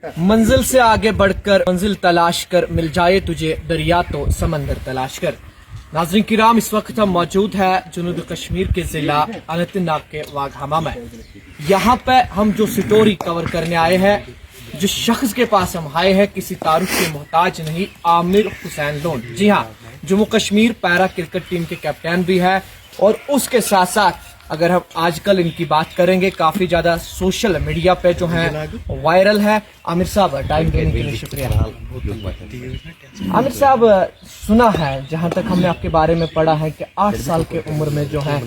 मंजिल से आगे बढ़कर मंजिल तलाश कर, मिल जाए तुझे दरिया तो समंदर तलाश कर। नाज़रीन किराम, इस वक्त हम मौजूद है जनूबी कश्मीर के जिला अनंतनाग के वाघामा में। यहाँ पे हम जो स्टोरी कवर करने आए हैं, जिस शख्स के पास हम आए हैं, किसी तारुफ के मोहताज नहीं, आमिर हुसैन लोन। जी हाँ, Jammu Kashmir para cricket team के कैप्टन भी है। और उसके साथ साथ अगर हम आजकल इनकी बात करेंगे, काफी ज्यादा सोशल मीडिया पे जो है वायरल है। आमिर साहब, टाइम देने के लिए शुक्रिया। आमिर साहब, सुना है, जहां तक हमने आपके बारे में पढ़ा है कि 8 साल के उम्र में जो है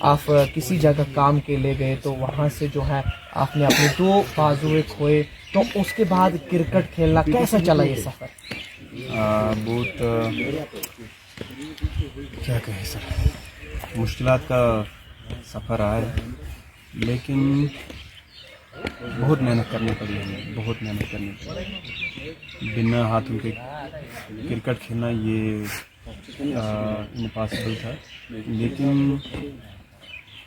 आप किसी जगह काम के लिए गए, तो वहां से जो है आपने अपने 2 बाजुए खोए। तो उसके बाद क्रिकेट खेलना कैसा चला ये सफर? बहुत क्या कहें सर, मुश्किलात का सफ़र रहा है, लेकिन बहुत मेहनत करनी पड़ी हमें, बहुत मेहनत करनी पड़ी। बिना हाथों के क्रिकेट खेलना ये इम्पॉसिबल था, लेकिन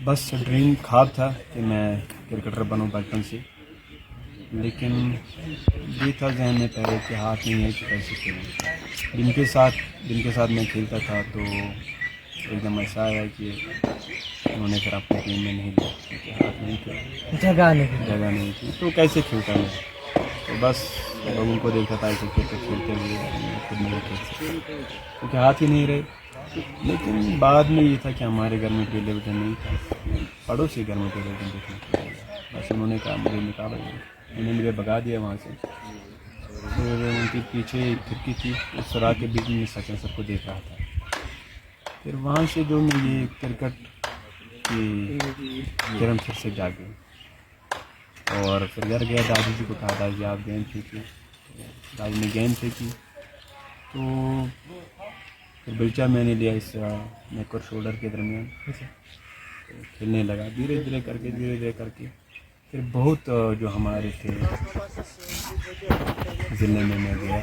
बस ड्रीम ख्वाब था कि मैं क्रिकेटर बनूं बचपन से। लेकिन ये था जहन में पहले कि हाथ नहीं है कि कैसे खेलूं। दिन के साथ मैं खेलता था, तो एकदम ऐसा आया कि उन्होंने फिर अपने टीम में नहीं लिया क्योंकि हाथ नहीं था, जगह नहीं थी, तो कैसे खेलता मैं। तो बस लोगों को देखता था ऐसे क्रिकेट खेलते हुए, खुद नहीं खेल सकता क्योंकि हाथ ही नहीं रहे। लेकिन बाद में ये था कि हमारे घर में टेलीविज़न नहीं था, पड़ोसी घर में टेलीविज़न देखने को मिला। बस उन्होंने कहा मुझे निकालो, उन्होंने मुझे भगा दिया वहाँ से। फिर उनके पीछे खिड़की थी, उस सरा के बीच में सचिन सर को देख रहा था। फिर वहाँ से जो मुझे क्रिकेट की किरण फिर से जागी, और फिर घर गया, दादी जी को कहा दादी आप गेंद फेंकी। दादी ने गेंद फेंकी, तो फिर बिल्चा मैंने लिया इस नेक और शोल्डर के दरमियान, तो खेलने लगा धीरे धीरे करके। फिर बहुत जो हमारे थे ज़िले में मैं गया,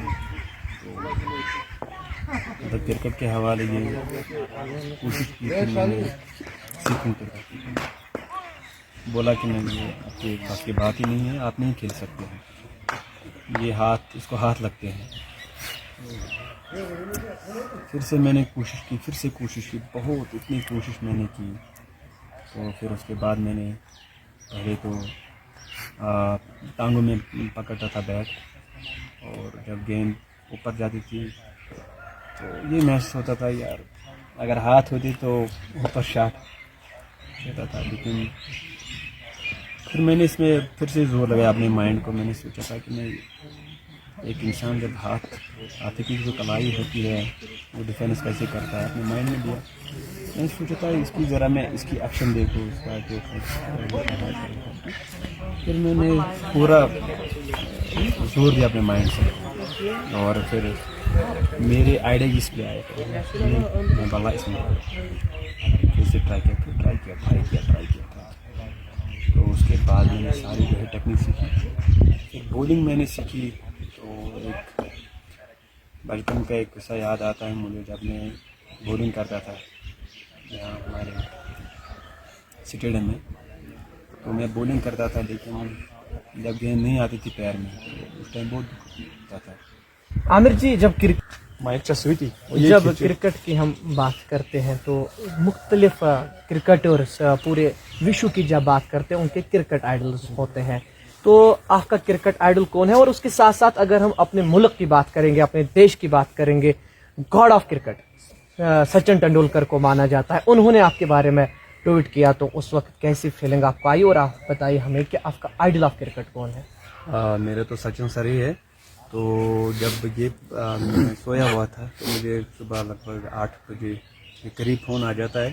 तो मतलब क्रिकेट के हवाले ये कोशिश की थी मैंने सीखूं क्रिकेट। बोला कि नहीं, ये आपके पास की बात ही नहीं है, आप नहीं खेल सकते हैं, ये इसको हाथ लगते हैं। फिर से मैंने कोशिश की, बहुत इतनी कोशिश मैंने की। तो फिर उसके बाद मैंने पहले तो टांगों में पकड़ता था बैट, और जब गेंद ऊपर जाती थी तो ये महसूस होता था यार अगर हाथ होती तो ऊपर शॉट होता था। लेकिन फिर मैंने इसमें फिर से जोर लगाया अपने माइंड को। मैंने सोचा था कि मैं एक इंसान जब हाथ की जो कलाई होती है वो डिफेंस कैसे करता है, अपने माइंड में लिया। मैंने सोचा था इसकी ज़रा मैं इसकी एक्शन देखूँ, इसका जो फिर मैंने पूरा जोर दिया अपने माइंड से, और फिर मेरे आइडिया इस पे आए। मैं बोला इसमें फिर से ट्राई किया। तो उसके बाद मैंने सारी जो है टेक्निक सीखी, फिर बॉलिंग मैंने सीखी। तो एक बचपन का एक किस्सा याद आता है मुझे, जब मैं बॉलिंग करता था यहाँ हमारे स्टेडियम में। तो मैं बॉलिंग करता था, लेकिन जब गेंद नहीं आती थी पैर में, तो उस टाइम बहुत दुख होता था। आमिर जी, जब क्रिकेट की हम बात करते हैं, तो मुख्तलिफ क्रिकेटर्स पूरे विश्व की जब बात करते हैं, उनके क्रिकेट आइडल्स होते हैं। तो आपका क्रिकेट आइडल कौन है? और उसके साथ साथ अगर हम अपने मुल्क की बात करेंगे, अपने देश की बात करेंगे, God of cricket Sachin Tendulkar को माना जाता है। उन्होंने आपके बारे में ट्वीट किया, तो उस वक्त कैसी फीलिंग आपको आई? और आप बताइए हमें कि आपका आइडल ऑफ क्रिकेट कौन है? मेरे तो सचिन सर ही है। तो जब ये मैं सोया हुआ था, तो मुझे सुबह लगभग 8 बजे के करीब फ़ोन आ जाता है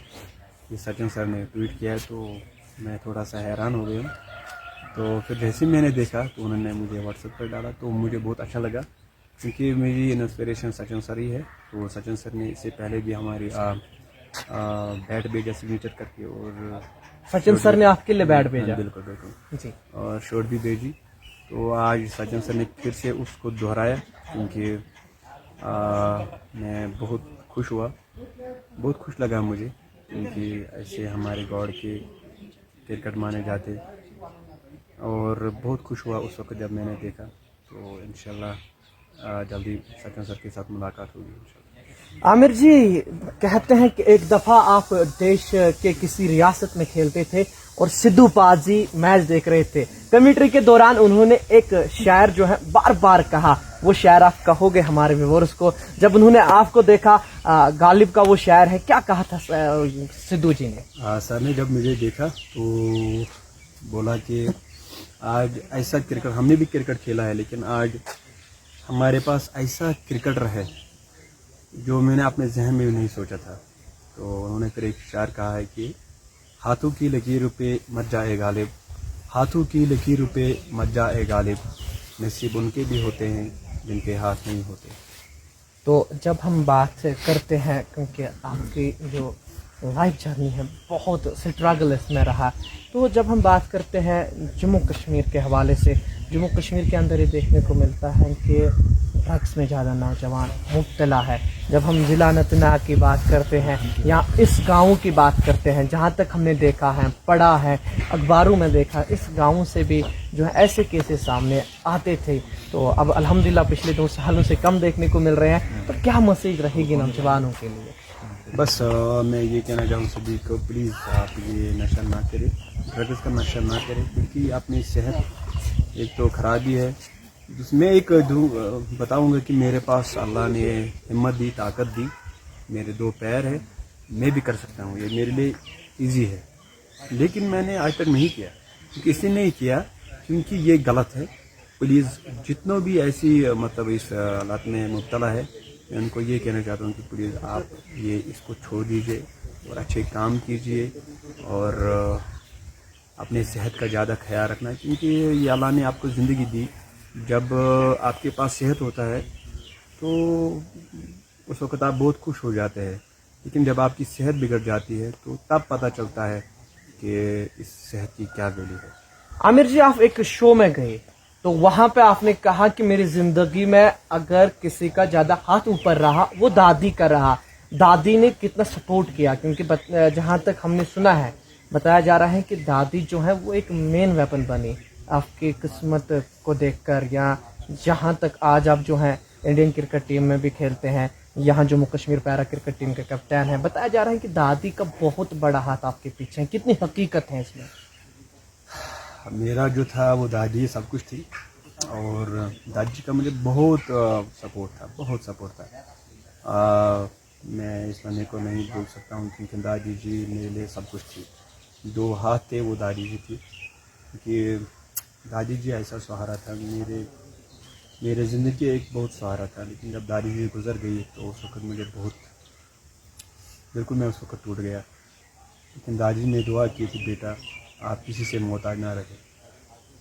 कि सचिन सर ने ट्वीट किया है। तो मैं थोड़ा सा हैरान हो गया। तो फिर जैसे ही मैंने देखा तो उन्होंने मुझे व्हाट्सएप पर डाला, तो मुझे बहुत अच्छा लगा क्योंकि मेरी इंस्पिरेशन सचिन सर ही है। तो सचिन सर ने इससे पहले भी हमारी बैट भेजा सिग्नेचर करके, और सचिन सर ने आपके लिए बैट भेजा? बिल्कुल जी, और शॉट भी भेजी। तो आज सचिन सर ने फिर से उसको दोहराया, क्योंकि मैं बहुत खुश हुआ, बहुत खुश लगा मुझे, क्योंकि ऐसे हमारे गॉड के क्रिकेट माने जाते। और बहुत खुश हुआ उस वक्त जब मैंने देखा। तो इंशाल्लाह जल्दी सचिन सर के साथ मुलाकात होगी इंशाल्लाह। आमिर जी, कहते हैं कि एक दफा आप देश के किसी रियासत में खेलते थे और सिद्धू पाजी मैच देख रहे थे। कमेंट्री के दौरान उन्होंने एक शायर जो है बार बार कहा, वो शायर आप कहोगे हमारे व्यूअर्स को? जब उन्होंने आपको देखा, गालिब का वो शायर है, क्या कहा था सिद्धू जी ने? सर ने जब मुझे देखा तो बोला कि आज ऐसा क्रिकेट, हमने भी क्रिकेट खेला है, लेकिन आज हमारे पास ऐसा क्रिकेटर है जो मैंने अपने जहन में भी नहीं सोचा था। तो उन्होंने फिर एक शायर कहा है कि हाथों की लकीरों पे मत जाए गालिब, हाथों की लकीरों पे मत जाए गालिब, नसीब उनके भी होते हैं जिनके हाथ नहीं होते। तो जब हम बात करते हैं, क्योंकि आपकी जो लाइफ जर्नी है बहुत स्ट्रगल इसमें रहा, तो जब हम बात करते हैं जम्मू कश्मीर के हवाले से, जम्मू कश्मीर के अंदर ये देखने को मिलता है कि ड्रग्स में ज़्यादा नौजवान मुब्तला है। जब हम ज़िला अनंतनाग की बात करते हैं या इस गाँव की बात करते हैं, जहाँ तक हमने देखा है, पढ़ा है, अखबारों में देखा, इस गाँव से भी जो है ऐसे केसेस सामने आते थे। तो अब अल्हम्दुलिल्लाह पिछले 2 सालों से कम देखने को मिल रहे हैं। तो क्या मैसेज रहेगी नौजवानों के लिए? बस मैं ये कहना चाहूँ सभी को, प्लीज़ आप ये नशा ना करें, ड्रग्स का नशा ना करें, क्योंकि अपनी सेहत एक तो खराबी है। जिसमें एक बताऊंगा कि मेरे पास अल्लाह ने हिम्मत दी, ताकत दी, मेरे 2 पैर है, मैं भी कर सकता हूँ, ये मेरे लिए इजी है, लेकिन मैंने आज तक नहीं किया। क्योंकि इसलिए नहीं किया क्योंकि ये गलत है। प्लीज़ जितनों भी ऐसी मतलब इस हालत में मुब्तला है, मैं उनको ये कहना चाहता हूँ कि प्लीज़ आप ये इसको छोड़ दीजिए और अच्छे काम कीजिए और अपने सेहत का ज़्यादा ख्याल रखना, क्योंकि ये अल्लाह ने आपको ज़िंदगी दी। जब आपके पास सेहत होता है तो उस वक़्त आप बहुत खुश हो जाते हैं, लेकिन जब आपकी सेहत बिगड़ जाती है तो तब पता चलता है कि इस सेहत की क्या वैल्यू है। आमिर जी, आप एक शो में गए तो वहां पे आपने कहा कि मेरी जिंदगी में अगर किसी का ज्यादा हाथ ऊपर रहा, वो दादी का रहा। दादी ने कितना सपोर्ट किया, क्योंकि जहां तक हमने सुना है, बताया जा रहा है कि दादी जो है वो एक मेन वेपन बनी आपकी किस्मत को देखकर, या जहां तक आज आप जो हैं इंडियन क्रिकेट टीम में भी खेलते हैं, यहाँ Jammu Kashmir para cricket team के कप्तान हैं। बताया जा रहा है कि दादी का बहुत बड़ा हाथ आपके पीछे है, कितनी हकीकत है इसमें? मेरा जो था वो दादी सब कुछ थी, और दादी का मुझे बहुत सपोर्ट था, बहुत सपोर्ट था। मैं इस बंदे को नहीं बोल सकता हूँ, क्योंकि दादी जी मेरे लिए सब कुछ थी। 2 हाथ थे वो दादी जी थी, क्योंकि दादी जी ऐसा सहारा था मेरे ज़िंदगी एक बहुत सहारा था। लेकिन जब दादी जी गुज़र गई तो उस वक़्त मुझे बहुत, बिल्कुल मैं उस वक़्त टूट गया। लेकिन दादी ने दुआ की थी, बेटा आप किसी से मोहताज ना रहे,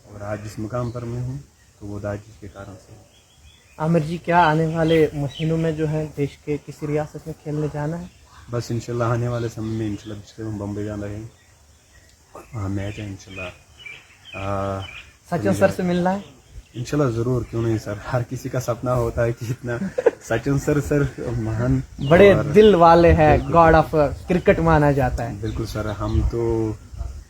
और आज जिस मुकाम पर मैं हूँ तो वो दादी के कारण से। आमिर जी, क्या आने वाले महीनों में जो है देश के किसी रियासत में खेलने जाना है? बस इंशाल्लाह आने वाले समय में इंशाल्लाह जिससे हम बम्बई जा रहे हैं, वहाँ मैच है इंशाल्लाह। सचिन सर से मिलना है इंशाल्लाह ज़रूर, क्यों नहीं सर, हर किसी का सपना होता है कि इतना सचिन सर महान बड़े दिल वाले हैं, गॉड ऑफ क्रिकेट माना जाता है। बिल्कुल सर, हम तो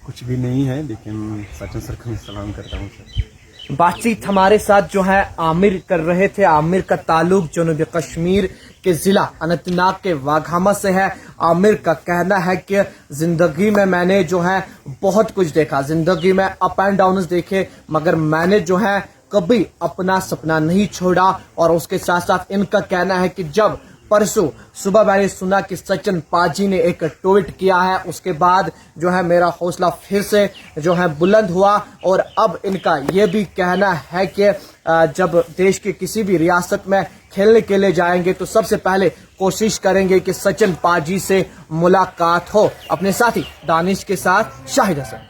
कुछ भी नहीं है, लेकिन सचिन सर को मैं सलाम करता हूँ सर। बातचीत हमारे साथ जो है आमिर कर रहे थे। आमिर का ताल्लुक जनूबी कश्मीर के जिला अनंतनाग के वाघामा से है। आमिर का कहना है कि जिंदगी में मैंने जो है बहुत कुछ देखा, जिंदगी में अप एंड डाउन देखे, मगर मैंने जो है कभी अपना सपना नहीं छोड़ा। और उसके साथ साथ इनका कहना है कि जब परसों सुबह मैंने सुना कि सचिन पाजी ने एक ट्वीट किया है, उसके बाद जो है मेरा हौसला फिर से जो है बुलंद हुआ। और अब इनका ये भी कहना है कि जब देश के किसी भी रियासत में खेलने के लिए जाएंगे तो सबसे पहले कोशिश करेंगे कि सचिन पाजी से मुलाकात हो। अपने साथी दानिश के साथ शाहिद हसन।